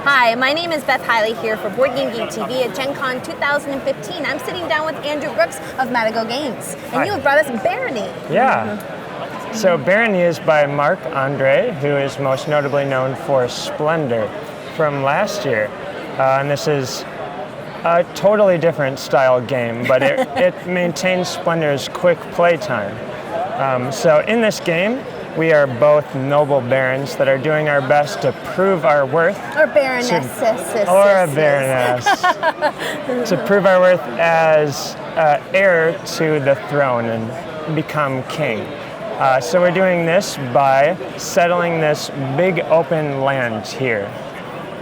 Hi, my name is Beth Hiley here for Board Game Geek TV at Gen Con 2015. I'm sitting down with Andrew Brooks of Matago Games, and Hi. you have brought us Barony. Yeah. So Barony is by Marc Andre, who is most notably known for Splendor from last year. And this is a totally different style game, but it maintains Splendor's quick play time. So in this game, we are both noble barons that are doing our best to prove our worth. Or baronesses. Or a baroness. To prove our worth as heir to the throne and become king. So we're doing this by settling this big open land here.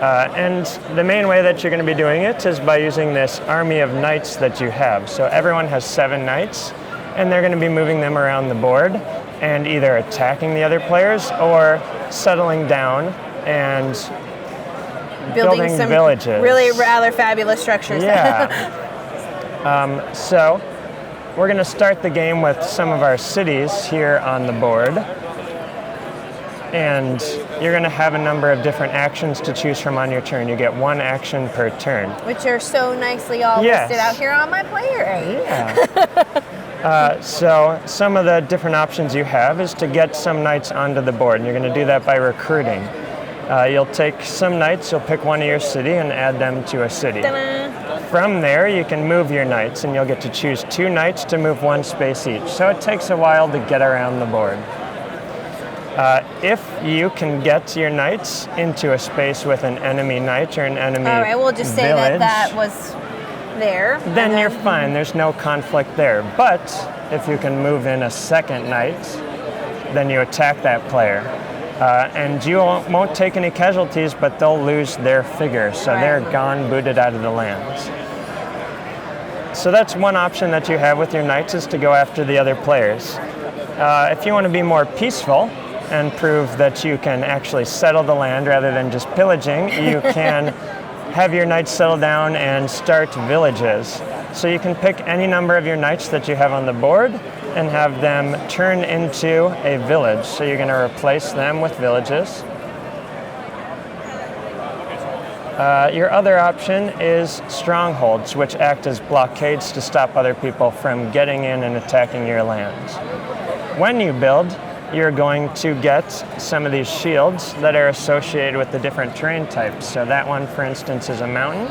And the main way that you're going to be doing it is by using this army of knights that you have. So everyone has 7 knights, and they're going to be moving them around the board and either attacking the other players or settling down and building some villages. Really rather fabulous structures. Yeah. So we're going to start the game with some of our cities here on the board. And you're going to have a number of different actions to choose from on your turn. You get 1 action per turn. Which are so nicely all listed out here on my player aid. Yeah. So some of the different options you have is to get some knights onto the board, and you're going to do that by recruiting. You'll take some knights, you'll pick one of your city and add them to a city. Ta-da. From there, you can move your knights, and you'll get to choose 2 knights to move 1 space each. So it takes a while to get around the board. If you can get your knights into a space with an enemy knight or an enemy All right, we'll just say village, that was there. then you're fine. There's no conflict there. But if you can move in a second knight, then you attack that player. And you won't take any casualties, but they'll lose their figure. So they're gone, booted out of the land. So that's one option that you have with your knights, is to go after the other players. If you want to be more peaceful and prove that you can actually settle the land rather than just pillaging, you can have your knights settle down and start villages. So you can pick any number of your knights that you have on the board and have them turn into a village. So you're going to replace them with villages. Your other option is strongholds, which act as blockades to stop other people from getting in and attacking your lands. When you build, you're going to get some of these shields that are associated with the different terrain types. So that one, for instance, is a mountain,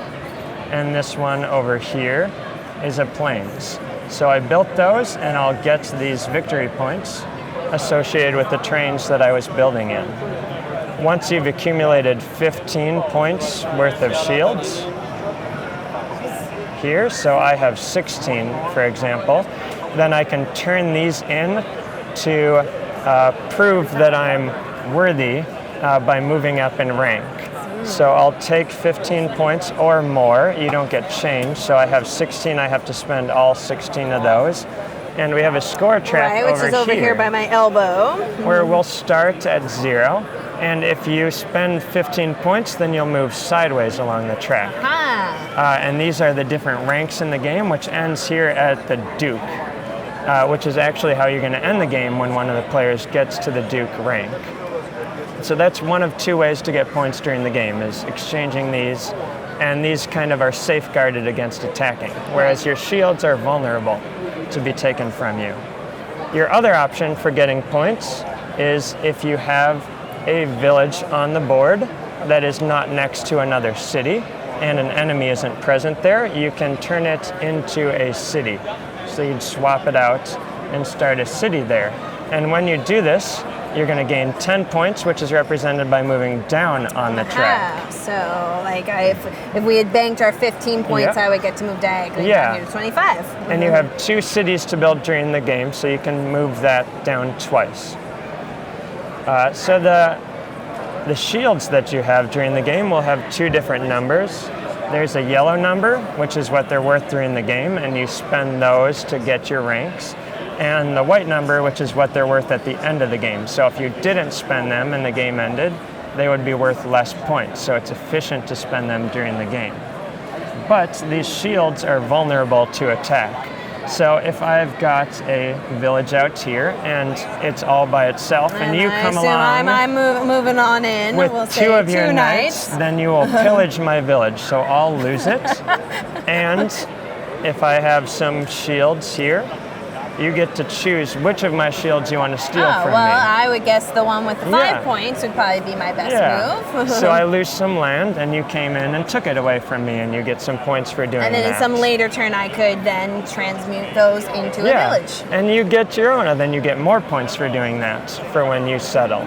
and this one over here is a plains. So I built those, and I'll get these victory points associated with the terrains that I was building in. Once you've accumulated 15 points worth of shields here, so I have 16, for example, then I can turn these in to prove that I'm worthy by moving up in rank. So I'll take 15 points or more. You don't get change. So I have 16. I have to spend all 16 of those. And we have a score track which is over here by my elbow. Where we'll start at 0. And if you spend 15 points, then you'll move sideways along the track. And these are the different ranks in the game, which ends here at the Duke. Which is actually how you're going to end the game when one of the players gets to the Duke rank. So that's one of 2 ways to get points during the game, is exchanging these, and these kind of are safeguarded against attacking, whereas your shields are vulnerable to be taken from you. Your other option for getting points is if you have a village on the board that is not next to another city and an enemy isn't present there, you can turn it into a city. So you'd swap it out and start a city there. And when you do this, you're going to gain 10 points, which is represented by moving down on the track. So, like, if we had banked our 15 points, I would get to move diagonally down here to 25. And you have 2 cities to build during the game, so you can move that down twice. So the shields that you have during the game will have 2 different numbers. There's a yellow number, which is what they're worth during the game, and you spend those to get your ranks. And the white number, which is what they're worth at the end of the game. So if you didn't spend them and the game ended, they would be worth less points. So it's efficient to spend them during the game. But these shields are vulnerable to attack. So if I've got a village out here and it's all by itself, and you come along I'm moving on in with we'll two of your knights, then you will pillage my village. So I'll lose it. And if I have some shields here, you get to choose which of my shields you want to steal from me. I would guess the one with the 5 points would probably be my best move. So I lose some land, and you came in and took it away from me, and you get some points for doing that. And then in some later turn, I could then transmute those into a village. And you get your own, and then you get more points for doing that for when you settle.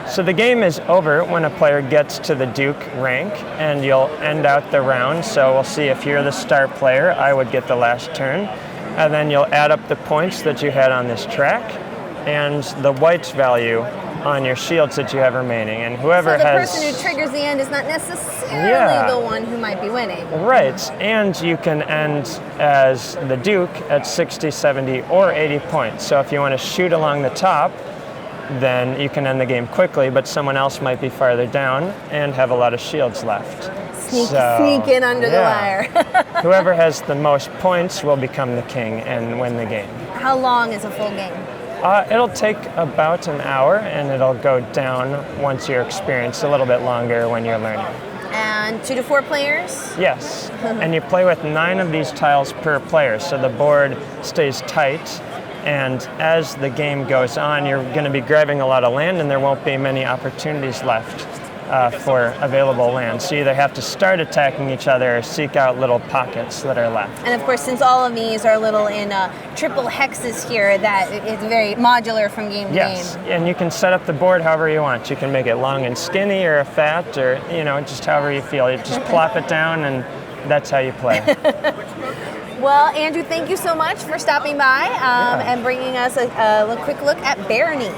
So the game is over when a player gets to the Duke rank, and you'll end out the round. So we'll see if you're the star player, I would get the last turn. And then you'll add up the points that you had on this track and the white's value on your shields that you have remaining. And whoever has... So the person who triggers the end is not necessarily the one who might be winning. Right. And you can end as the Duke at 60, 70, or 80 points. So if you want to shoot along the top, then you can end the game quickly, but someone else might be farther down and have a lot of shields left. Sneak in under the wire. Whoever has the most points will become the king and win the game. How long is a full game? It'll take about an hour, and it'll go down once you're experienced, a little bit longer when you're learning. And 2 to 4 players? Yes, and you play with 9 of these tiles per player, so the board stays tight. And as the game goes on, you're going to be grabbing a lot of land, and there won't be many opportunities left for available land. So you either have to start attacking each other or seek out little pockets that are left. And of course, since all of these are little in triple hexes here, that it's very modular from game to game. Yes, and you can set up the board however you want. You can make it long and skinny or fat, or just however you feel. You just plop it down, and that's how you play. Well, Andrew, thank you so much for stopping by and bringing us a quick look at Barony.